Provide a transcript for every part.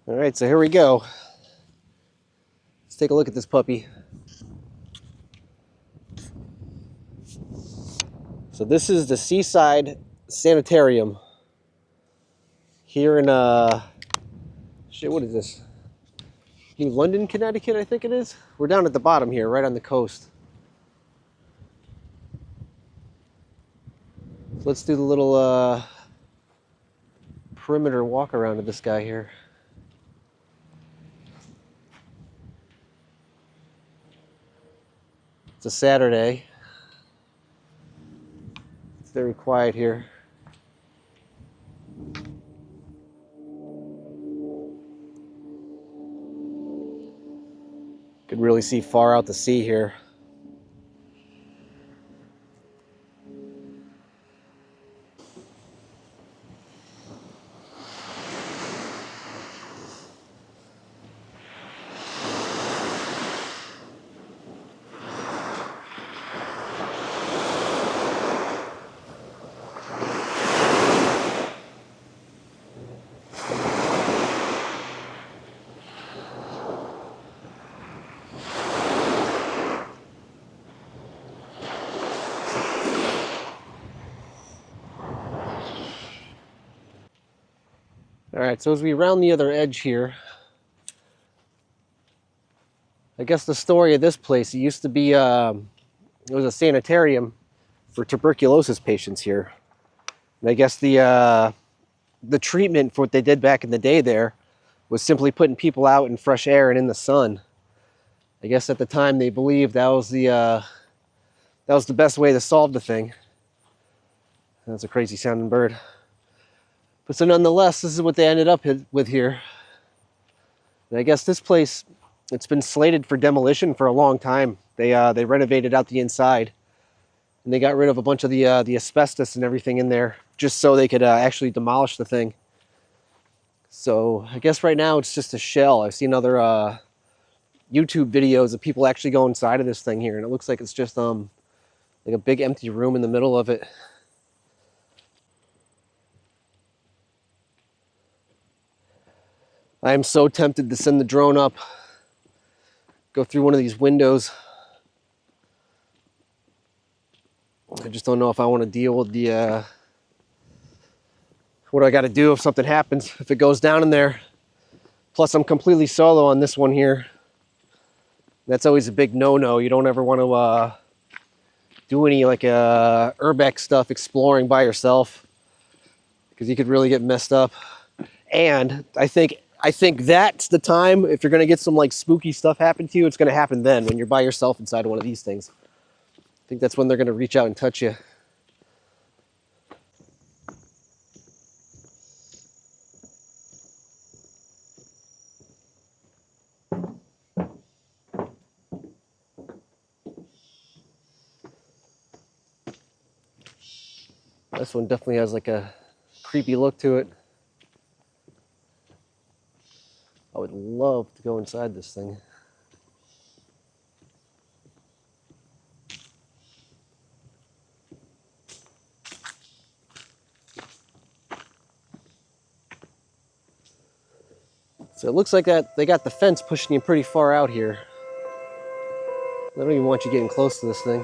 All right, so here we go. Let's take a look at this puppy. So this is the Seaside Sanitarium here in shit, what is this? New London, Connecticut, I think it is. We're down at the bottom here, right on the coast. So let's do the little perimeter walk around of this guy here. It's a Saturday. It's very quiet here. Could really see far out to sea here. All right, so as we round the other edge here, I guess the story of this place, it used to be, it was a sanitarium for tuberculosis patients here. And I guess the treatment for what they did back in the day there was simply putting people out in fresh air and in the sun. I guess at the time they believed that was the best way to solve the thing. That's a crazy sounding bird. But so nonetheless, this is what they ended up with here. And I guess this place, it's been slated for demolition for a long time. They renovated out the inside, and they got rid of a bunch of the asbestos and everything in there, just so they could actually demolish the thing. So I guess right now it's just a shell. I've seen other YouTube videos of people actually go inside of this thing here, and it looks like it's just like a big empty room in the middle of it. I am so tempted to send the drone up, go through one of these windows. I just don't know if I want to deal with the what I got to do if something happens, if it goes down in there. Plus, I'm completely solo on this one here. That's always a big no-no. You don't ever want to do any like urbex stuff, exploring by yourself, because you could really get messed up. And I think that's the time, if you're going to get some like spooky stuff happen to you, it's going to happen then, when you're by yourself inside one of these things. I think that's when they're going to reach out and touch you. This one definitely has like a creepy look to it. I would love to go inside this thing. So it looks like that they got the fence pushing you pretty far out here. I don't even want you getting close to this thing.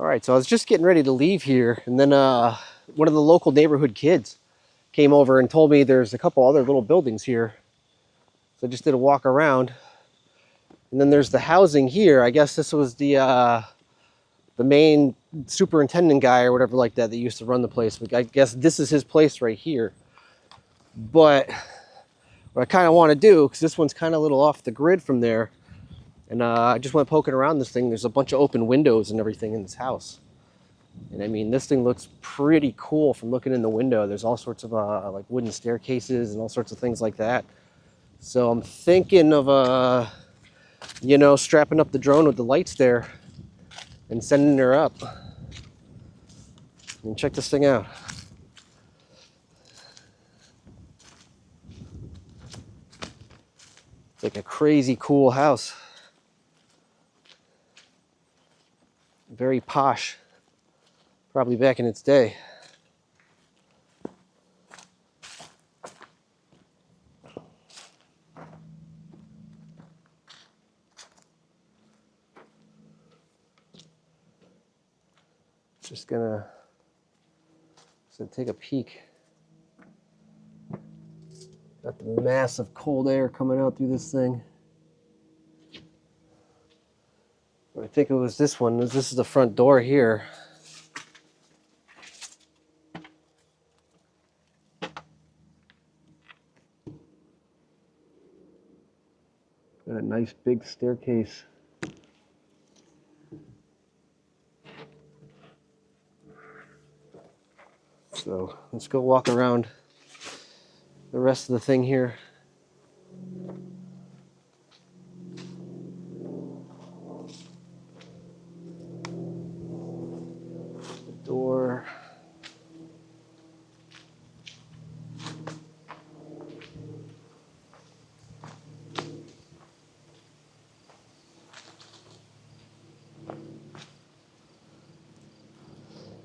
All right, so I was just getting ready to leave here, and then one of the local neighborhood kids came over and told me there's a couple other little buildings here. So I just did a walk around. And then there's the housing here. I guess this was the main superintendent guy or whatever like that used to run the place. But I guess this is his place right here. But what I kind of want to do, because this one's kind of a little off the grid from there, and I just went poking around this thing. There's a bunch of open windows and everything in this house. And I mean, this thing looks pretty cool from looking in the window. There's all sorts of like wooden staircases and all sorts of things like that. So I'm thinking of, you know, strapping up the drone with the lights there and sending her up. And check this thing out. It's like a crazy cool house. Very posh. Probably back in its day. Just gonna take a peek. Got the massive cold air coming out through this thing. I think it was this one. This is the front door here. Got a nice big staircase. So let's go walk around the rest of the thing here. The door.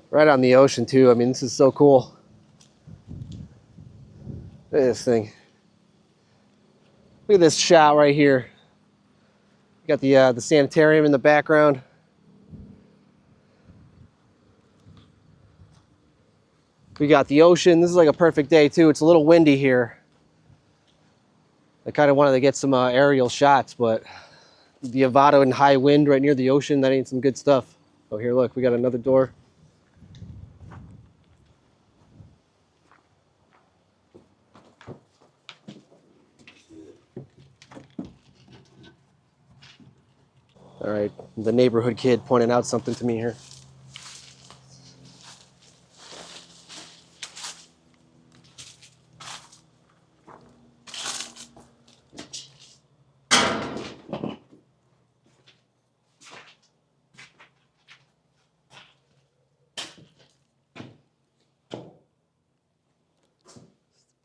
Right on the ocean too. I mean, this is so cool. Look at this thing. Look at this shot right here. You got the sanitarium in the background. We got the ocean. This is like a perfect day too. It's a little windy here. I kind of wanted to get some aerial shots, but the Avata in high wind right near the ocean, that ain't some good stuff. Oh, here, look, we got another door. All right, the neighborhood kid pointing out something to me here.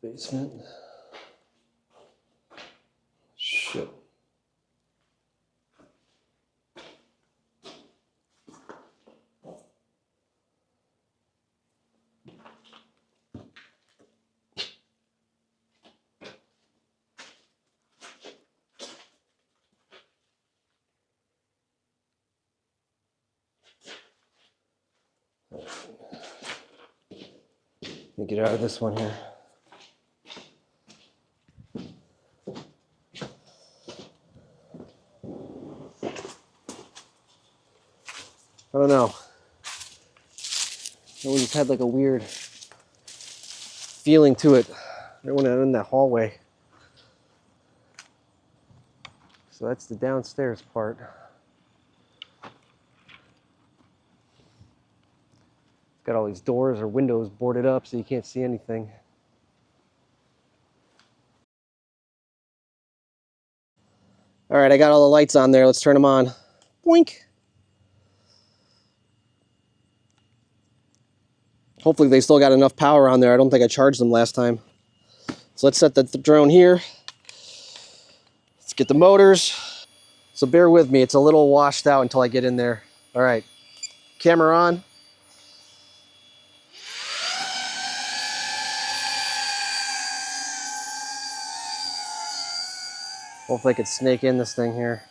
Basement. Shit. Let me get out of this one here. I don't know. That one just had like a weird feeling to it. Right when I went in that hallway. So that's the downstairs part. It's got all these doors or windows boarded up so you can't see anything. All right, I got all the lights on there. Let's turn them on. Boink. Hopefully they still got enough power on there. I don't think I charged them last time. So let's set the drone here. Let's get the motors. So bear with me. It's a little washed out until I get in there. All right, camera on. Hopefully I could snake in this thing here.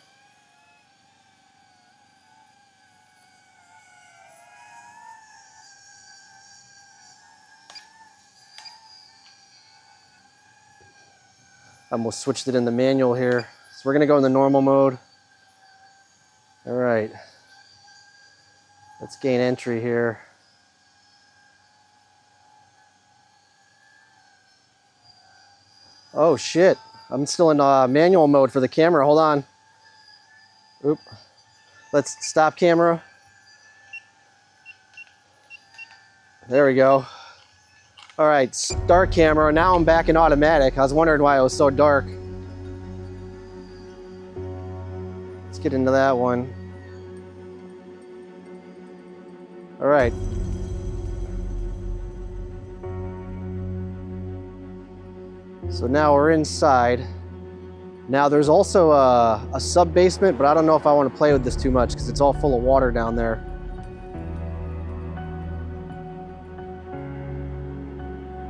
I almost switched it in the manual here. So we're gonna go in the normal mode. All right. Let's gain entry here. Oh shit, I'm still in manual mode for the camera, hold on. Oop. Let's stop camera. There we go. All right, start camera. Now I'm back in automatic. I was wondering why it was so dark. Let's get into that one. All right. So now we're inside. Now there's also a sub-basement, but I don't know if I want to play with this too much because it's all full of water down there.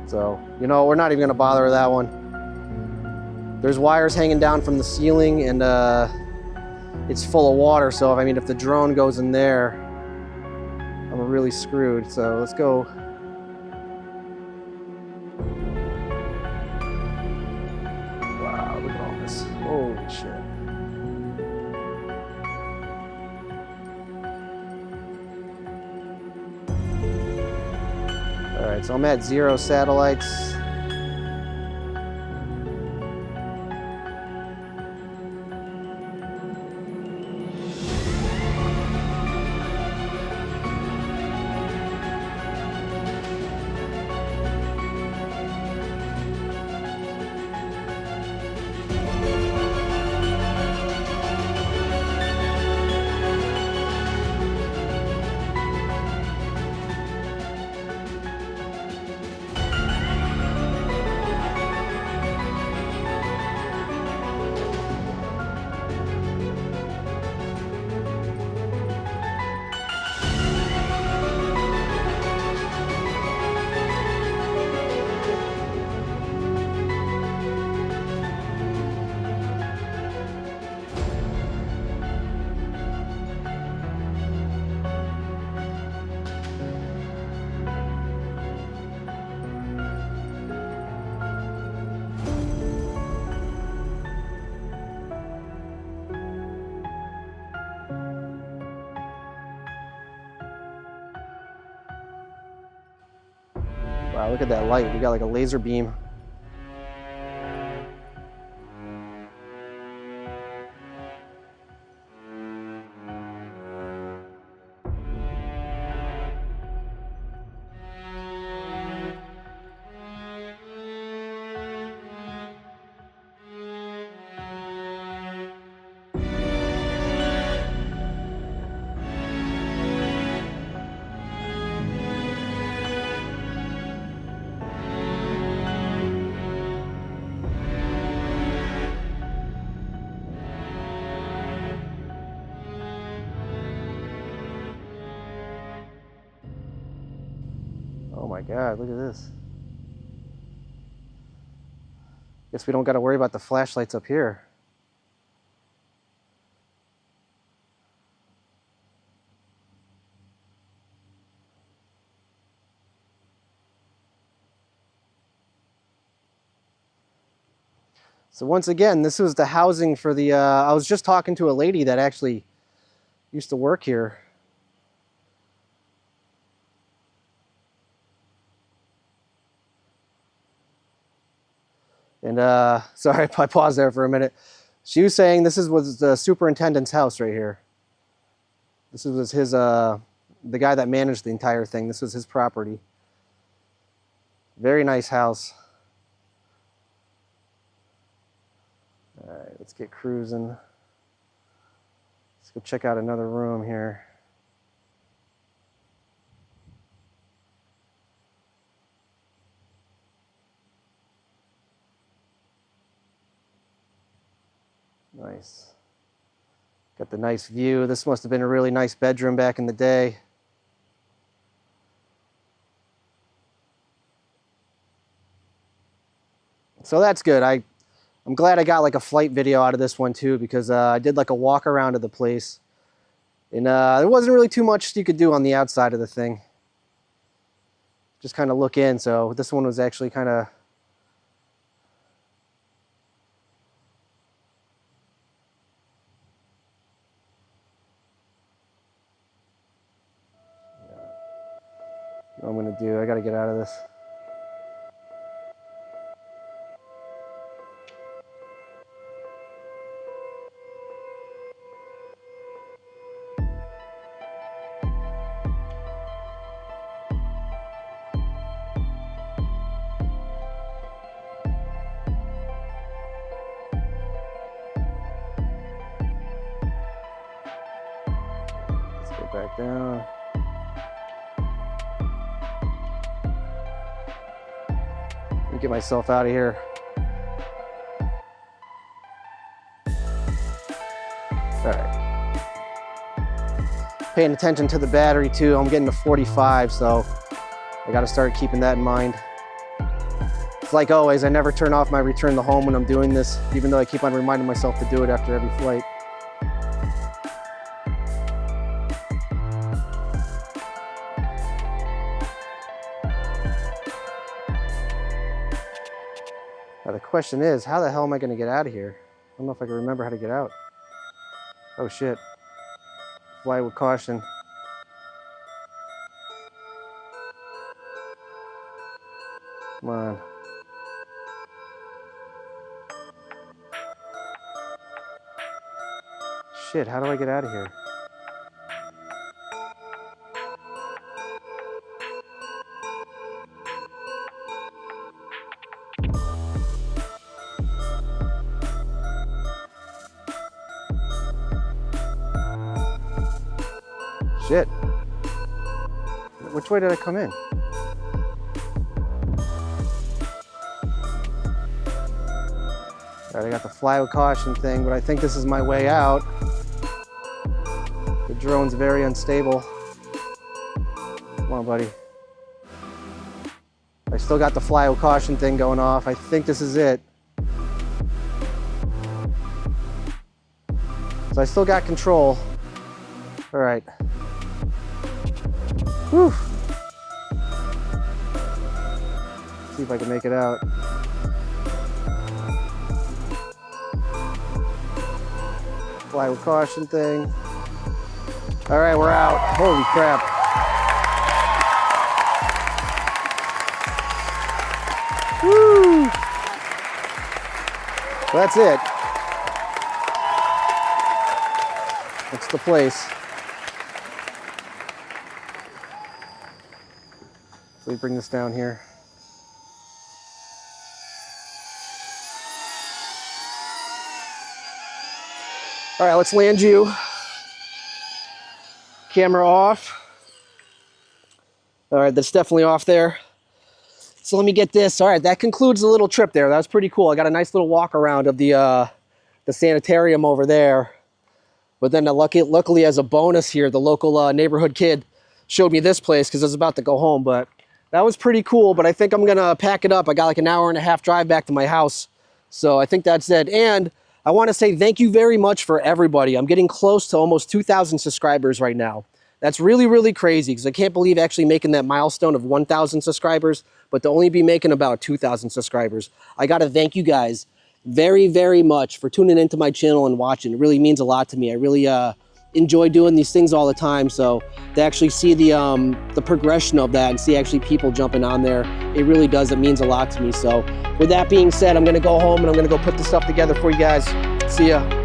So, you know, we're not even gonna bother with that one. There's wires hanging down from the ceiling and it's full of water. So if the drone goes in there, I'm really screwed. So let's go. Wow, look at all this. Holy shit. All right, so I'm at 0 satellites. Wow, look at that light. We got like a laser beam. Oh my God, look at this. Guess we don't got to worry about the flashlights up here. So once again, this was the housing for the, I was just talking to a lady that actually used to work here. And sorry, I paused there for a minute. She was saying this was the superintendent's house right here. This was his, the guy that managed the entire thing. This was his property. Very nice house. All right, let's get cruising. Let's go check out another room here. Nice. Got the nice view. This must have been a really nice bedroom back in the day. So that's good. I'm glad I got like a flight video out of this one too, because I did like a walk around of the place. And there wasn't really too much you could do on the outside of the thing. Just kind of look in. So this one was actually kind of What I'm gonna do, I gotta get out of this. Let's go back down. Let me get myself out of here. All right. Paying attention to the battery too. I'm getting to 45, so I gotta start keeping that in mind. It's like always, I never turn off my return to home when I'm doing this, even though I keep on reminding myself to do it after every flight. Now the question is, how the hell am I gonna get out of here? I don't know if I can remember how to get out. Oh shit. Fly with caution. Come on. Shit, how do I get out of here? Shit. Which way did I come in? All right, I got the fly with caution thing, but I think this is my way out. The drone's very unstable. Come on, buddy. I still got the fly with caution thing going off. I think this is it. So I still got control. All right. Whew. See if I can make it out. Fly with caution thing. All right, we're out. Holy crap. Woo! So that's it. That's the place. So we bring this down here. All right, let's land you. Camera off. All right, that's definitely off there. So let me get this. All right, that concludes the little trip there. That was pretty cool. I got a nice little walk around of the sanitarium over there. But then luckily as a bonus here, the local neighborhood kid showed me this place because I was about to go home. But that was pretty cool, but I think I'm gonna pack it up. I got like an hour and a half drive back to my house. So I think that's it. And I wanna say thank you very much for everybody. I'm getting close to almost 2,000 subscribers right now. That's really, really crazy because I can't believe actually making that milestone of 1,000 subscribers, but to only be making about 2,000 subscribers. I gotta thank you guys very, very much for tuning into my channel and watching. It really means a lot to me. I really enjoy doing these things all the time. So to actually see the progression of that and see actually people jumping on there, it really does. It means a lot to me. So with that being said, I'm gonna go home and I'm gonna go put this stuff together for you guys. See ya.